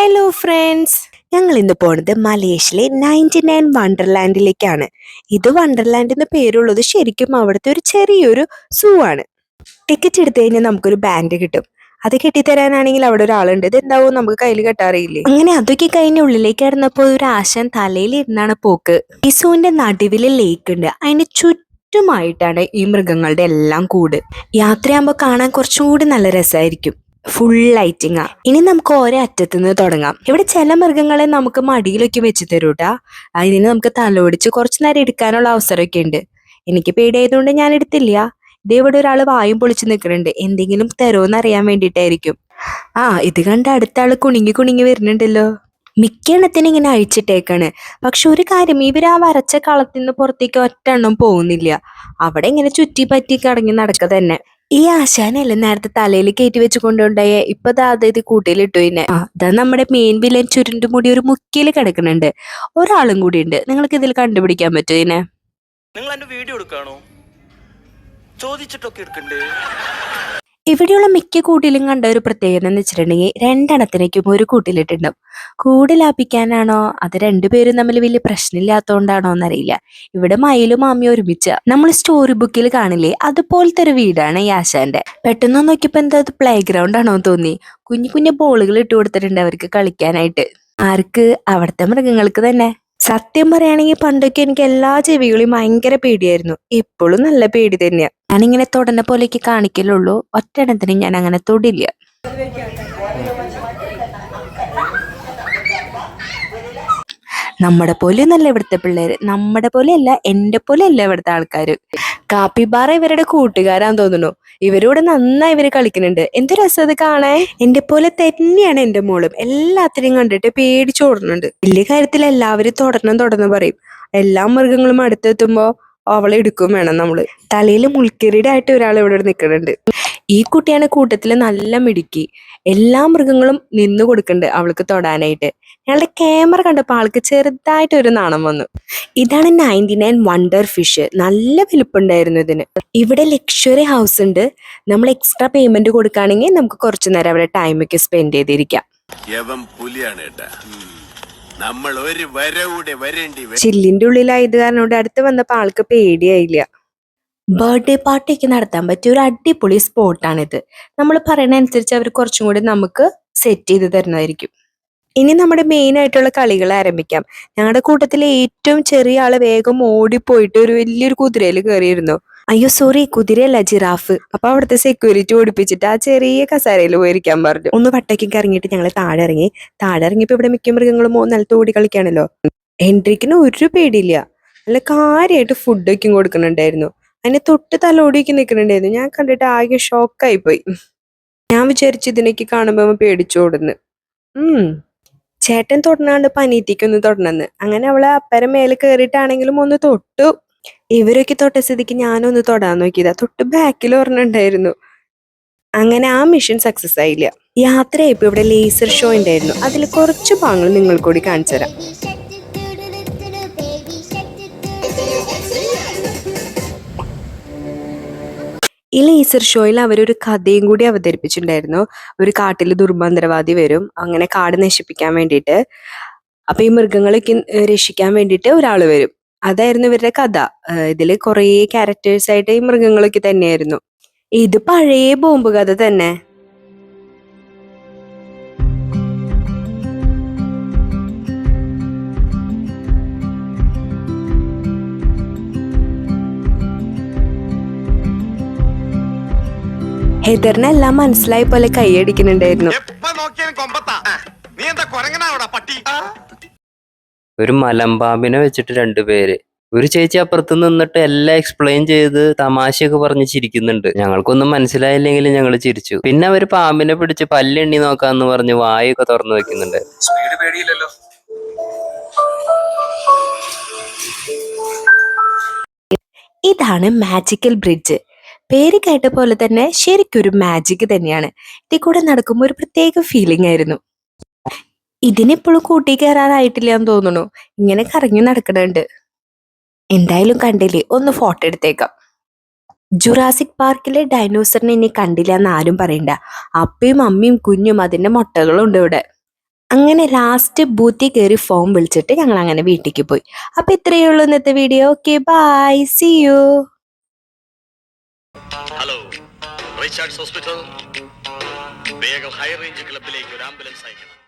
Hello friends, ഞങ്ങൾ ഇന്ന് പോണത് മലേഷ്യയിലെ 99 വണ്ടർലാൻഡിലേക്കാണ്. ഇത് വണ്ടർലാൻഡ് എന്ന പേരുള്ളത് ശരിക്കും അവിടുത്തെ ഒരു ചെറിയൊരു സൂ ആണ്. ടിക്കറ്റ് എടുത്തു കഴിഞ്ഞാൽ നമുക്കൊരു ബാൻഡ് കിട്ടും. അത് കെട്ടിത്തരാനാണെങ്കിൽ അവിടെ ഒരാളുണ്ട്. ഇത് എന്താവും നമുക്ക് കയ്യിൽ കെട്ടാറിയില്ലേ. അങ്ങനെ അതൊക്കെ കഴിഞ്ഞ് ഉള്ളിലേക്ക് കിടന്നപ്പോൾ ഒരു ആശാൻ തലയിൽ ഇരുന്നാണ് പോക്ക്. ഈ സൂവിന്റെ നടുവില് ലേക്ക് ഉണ്ട്. അതിന് ചുറ്റുമായിട്ടാണ് ഈ മൃഗങ്ങളുടെ എല്ലാം കൂട്. യാത്രയാകുമ്പോൾ കാണാൻ കുറച്ചുകൂടി നല്ല രസമായിരിക്കും. ഫുൾ ലൈറ്റിങ്ങാ. ഇനി നമുക്ക് ഓരോ അറ്റത്തു നിന്ന് തുടങ്ങാം. ഇവിടെ ചില മൃഗങ്ങളെ നമുക്ക് മടിയിലൊക്കെ വെച്ച് തരൂട്ടാ. അതിന് നമുക്ക് തലോടിച്ച് കുറച്ചു നേരം എടുക്കാനുള്ള അവസരമൊക്കെ ഉണ്ട്. എനിക്ക് പേടിയായതുകൊണ്ട് ഞാൻ എടുത്തില്ല. ഇതേ ഇവിടെ ഒരാൾ വായും പൊളിച്ച് നിൽക്കുന്നുണ്ട്. എന്തെങ്കിലും തരുമോന്ന് അറിയാൻ വേണ്ടിയിട്ടായിരിക്കും. ഇത് കണ്ട അടുത്ത ആള് കുണുങ്ങി കുണുങ്ങി വരുന്നുണ്ടല്ലോ. മിക്ക എണ്ണത്തിന് ഇങ്ങനെ അഴിച്ചിട്ടേക്കാണ്. പക്ഷെ ഒരു കാര്യം, ഇവർ ആ വരച്ച കളത്തിന്ന് പുറത്തേക്ക് ഒറ്റ എണ്ണം പോകുന്നില്ല. അവിടെ ഇങ്ങനെ ചുറ്റി പറ്റി കടങ്ങി നടക്കുക തന്നെ. ഈ ആശാനല്ലേ നേരത്തെ തലയിൽ കയറ്റി വെച്ച് കൊണ്ടുണ്ടായ ഇപ്പൊ അതായത് കൂട്ടിയിലിട്ടു. പിന്നെ ഇതാ നമ്മുടെ മെയിൻ വില്ലൻ ചുരുണ്ടുമുടി ഒരു മുക്കിയിൽ കിടക്കുന്നുണ്ട്. ഒരാളും കൂടി ഉണ്ട്. നിങ്ങൾക്ക് ഇതിൽ കണ്ടുപിടിക്കാൻ പറ്റും ഇതിനെ? നിങ്ങൾ എന്റെ വീഡിയോ എടുക്കാണോ? ചോദിച്ചിട്ടൊക്കെ എടുക്കണ്ടേ? ഇവിടെയുള്ള മിക്ക കൂട്ടിലും കണ്ട ഒരു പ്രത്യേകത എന്ന് വെച്ചിട്ടുണ്ടെങ്കിൽ രണ്ടെണ്ണത്തിനേക്കും ഒരു കൂട്ടിലിട്ടുണ്ടാവും. കൂട് ലാഭിക്കാനാണോ അത് രണ്ടുപേരും തമ്മിൽ വലിയ പ്രശ്നമില്ലാത്തോണ്ടാണോ എന്നറിയില്ല. ഇവിടെ മയിലും മാമിയും ഒരുമിച്ച. നമ്മൾ സ്റ്റോറി ബുക്കിൽ കാണില്ലേ, അതുപോലത്തെ ഒരു വീടാണ് ഈ ആശാന്റെ. പെട്ടെന്ന് നോക്കിയപ്പോ എന്താ അത് പ്ലേ ഗ്രൗണ്ട് ആണോ തോന്നി. കുഞ്ഞു കുഞ്ഞു ബോളുകൾ ഇട്ട് കൊടുത്തിട്ടുണ്ട് അവർക്ക് കളിക്കാനായിട്ട്. ആർക്ക്? അവിടുത്തെ മൃഗങ്ങൾക്ക് തന്നെ. സത്യം പറയുകയാണെങ്കിൽ പണ്ടൊക്കെ എനിക്ക് എല്ലാ ചെവികളെയും ഭയങ്കര പേടിയായിരുന്നു. ഇപ്പോഴും നല്ല പേടി തന്നെയാ. ഞാനിങ്ങനെ തൊടനെ പോലെയൊക്കെ കാണിക്കലുള്ളൂ. ഒറ്റെണ്ണത്തിന് ഞാൻ അങ്ങനെ തൊടില്ല. നമ്മുടെ പോലെയൊന്നല്ല ഇവിടുത്തെ പിള്ളേര്. നമ്മുടെ പോലെയല്ല, എന്റെ പോലെയല്ല ഇവിടുത്തെ ആൾക്കാര്. കാപ്പിബാറ ഇവരുടെ കൂട്ടുകാരാന്ന് തോന്നുന്നു. ഇവരോട് നന്നായി ഇവര് കളിക്കുന്നുണ്ട്. എന്ത് രസം അത് കാണാൻ. എന്റെ പോലെ തന്നെയാണ് എന്റെ മോളും. എല്ലാത്തിനെയും കണ്ടിട്ട് പേടിച്ചോടുന്നുണ്ട്. വലിയ കാര്യത്തിൽ എല്ലാവരും തുടർന്ന് പറയും. എല്ലാ മൃഗങ്ങളും അടുത്തെത്തുമ്പോ അവളെ എടുക്കും വേണം നമ്മള്. തലയിൽ മുൾക്കിരീടായിട്ട് ഒരാൾ ഇവിടെ നിൽക്കുന്നുണ്ട്. ഈ കുട്ടിയാണ് കൂട്ടത്തില് നല്ല മിടുക്കി. എല്ലാ മൃഗങ്ങളും നിന്നു കൊടുക്കുന്നുണ്ട് അവൾക്ക് തൊടാനായിട്ട്. ഞങ്ങളുടെ ക്യാമറ കണ്ടപ്പോൾ ആൾക്ക് ചെറുതായിട്ട് ഒരു നാണം വന്നു. ഇതാണ് 99 വണ്ടർ ഫിഷ്. നല്ല വലുപ്പുണ്ടായിരുന്നു ഇതിന്. ഇവിടെ ലക്ഷറി ഹൗസ് ഉണ്ട്. നമ്മൾ എക്സ്ട്രാ പേയ്മെന്റ് കൊടുക്കുകയാണെങ്കിൽ നമുക്ക് കുറച്ചു നേരം അവിടെ ടൈമൊക്കെ സ്പെൻഡ് ചെയ്തിരിക്കാം. ചില്ലിന്റെ ഉള്ളിലായത് കാരണം അടുത്ത് വന്നപ്പോ ആൾക്ക് പേടിയായില്ല. ബർത്ത്ഡേ പാർട്ടിയൊക്കെ നടത്താൻ പറ്റിയ ഒരു അടിപൊളി സ്പോട്ടാണിത്. നമ്മൾ പറയുന്ന അനുസരിച്ച് അവർ കുറച്ചും കൂടി നമുക്ക് സെറ്റ് ചെയ്ത് തരുന്നതായിരിക്കും. ഇനി നമ്മുടെ മെയിൻ ആയിട്ടുള്ള കളികൾ ആരംഭിക്കാം. ഞങ്ങളുടെ കൂട്ടത്തിലെ ഏറ്റവും ചെറിയ ആള് വേഗം ഓടിപ്പോയിട്ട് ഒരു വലിയൊരു കുതിരയിൽ കയറിയിരുന്നു. അയ്യോ സോറി, കുതിരയല്ല, ജിറാഫ്. അപ്പൊ അവിടുത്തെ സെക്യൂരിറ്റി ഓടിപ്പിച്ചിട്ട് ആ ചെറിയ കസാരയിൽ പോയിരിക്കാൻ പറഞ്ഞു. ഒന്ന് വട്ടക്കൊക്കെ ഇറങ്ങിയിട്ട് ഞങ്ങൾ താഴെ ഇറങ്ങിയപ്പോ ഇവിടെ മിക്ക മൃഗങ്ങളും നിലത്ത് ഓടി കളിക്കാണല്ലോ. എൻട്രിക്കിന് ഒരു പേടിയില്ല. നല്ല കാര്യമായിട്ട് ഫുഡൊക്കെ കൊടുക്കുന്നുണ്ടായിരുന്നു. അതിനെ തൊട്ട് തലോടിയൊക്കെ നിൽക്കുന്നുണ്ടായിരുന്നു. ഞാൻ കണ്ടിട്ട് ആകെ ഷോക്കായി പോയി. ഞാൻ വിചാരിച്ചു ഇതിനൊക്കെ കാണുമ്പോ പേടിച്ചോടുന്നു. ചേട്ടൻ തൊടണാണ്ട് പനീറ്റിക്കൊന്ന് തൊടണെന്ന്. അങ്ങനെ അവളെ അപ്പരം മേലെ കയറിയിട്ടാണെങ്കിലും ഒന്ന് തൊട്ടു. ഇവരൊക്കെ തൊട്ട സ്ഥിതിക്ക് ഞാനൊന്ന് തൊടാൻ നോക്കിയതാ. തൊട്ട് ബാക്കിൽ ഒരെണ്ണുണ്ടായിരുന്നു. അങ്ങനെ ആ മിഷൻ സക്സസ് ആയില്ല. യാത്രയായപ്പോ ഇവിടെ ലേസർ ഷോ ഉണ്ടായിരുന്നു. അതിൽ കുറച്ച് ഭാഗങ്ങൾ നിങ്ങൾ കൂടി കാണിച്ചു തരാം. ഈ ലേസർ ഷോയിൽ അവരൊരു കഥയും കൂടി അവതരിപ്പിച്ചിട്ടുണ്ടായിരുന്നു. ഒരു കാട്ടിൽ ദുർമന്ത്രവാദി വരും, അങ്ങനെ കാട് നശിപ്പിക്കാൻ വേണ്ടിയിട്ട്. അപ്പൊ ഈ മൃഗങ്ങളൊക്കെ രക്ഷിക്കാൻ വേണ്ടിയിട്ട് ഒരാൾ വരും. അതായിരുന്നു ഇവരുടെ കഥ. ഇതില് കുറേ ക്യാരക്ടേഴ്സ് ആയിട്ട് ഈ മൃഗങ്ങളൊക്കെ തന്നെയായിരുന്നു. ഇത് പഴയ ബോംബ് കഥ തന്നെ. ഹെദറിന് എല്ലാം മനസ്സിലായ പോലെ കൈയടിക്കുന്നുണ്ടായിരുന്നു. ഒരു മലമ്പാമ്പിനെ വെച്ചിട്ട് രണ്ടുപേര്. ഒരു ചേച്ചി അപ്പുറത്ത് നിന്നിട്ട് എല്ലാം എക്സ്പ്ലെയിൻ ചെയ്ത് തമാശയൊക്കെ പറഞ്ഞ് ചിരിക്കുന്നുണ്ട്. ഞങ്ങൾക്കൊന്നും മനസ്സിലായില്ലെങ്കിൽ ഞങ്ങൾ ചിരിച്ചു. പിന്നെ അവര് പാമ്പിനെ പിടിച്ച് പല്ലെണ്ണി നോക്കാന്ന് പറഞ്ഞ് വായൊക്കെ തുറന്നു വെക്കുന്നുണ്ട്. ഇതാണ് മാജിക്കൽ ബ്രിഡ്ജ്. പേര് കേട്ട പോലെ തന്നെ ശരിക്കൊരു മാജിക് തന്നെയാണ്. ഇതിൽ കൂടെ നടക്കുമ്പോൾ ഒരു പ്രത്യേക ഫീലിംഗ് ആയിരുന്നു. ഇതിനെപ്പോഴും കൂട്ടി കയറാറായിട്ടില്ല എന്ന് തോന്നുന്നു. ഇങ്ങനെ കറങ്ങി നടക്കണുണ്ട്. എന്തായാലും കണ്ടില്ലേ, ഒന്ന് ഫോട്ടോ എടുത്തേക്കാം. ജുറാസിക് പാർക്കിലെ ഡൈനോസറിനെ ഇനി കണ്ടില്ല എന്ന് ആരും പറയണ്ട. അപ്പയും അമ്മയും കുഞ്ഞും അതിന്റെ മുട്ടകളും ഉണ്ട് ഇവിടെ. അങ്ങനെ ലാസ്റ്റ് ബൂത്തിൽ കയറി ഫോം വിളിച്ചിട്ട് ഞങ്ങൾ അങ്ങനെ വീട്ടിലേക്ക് പോയി. അപ്പോൾ ഇത്രയേ ഉള്ളൂ ഇന്നത്തെ video. Okay bye, see you. Hello, Richards hospital. വേഗം ഹൈ റേഞ്ച് ക്ലബിലേക്ക് ഒരു ആംബുലൻസ് അയക്കണം.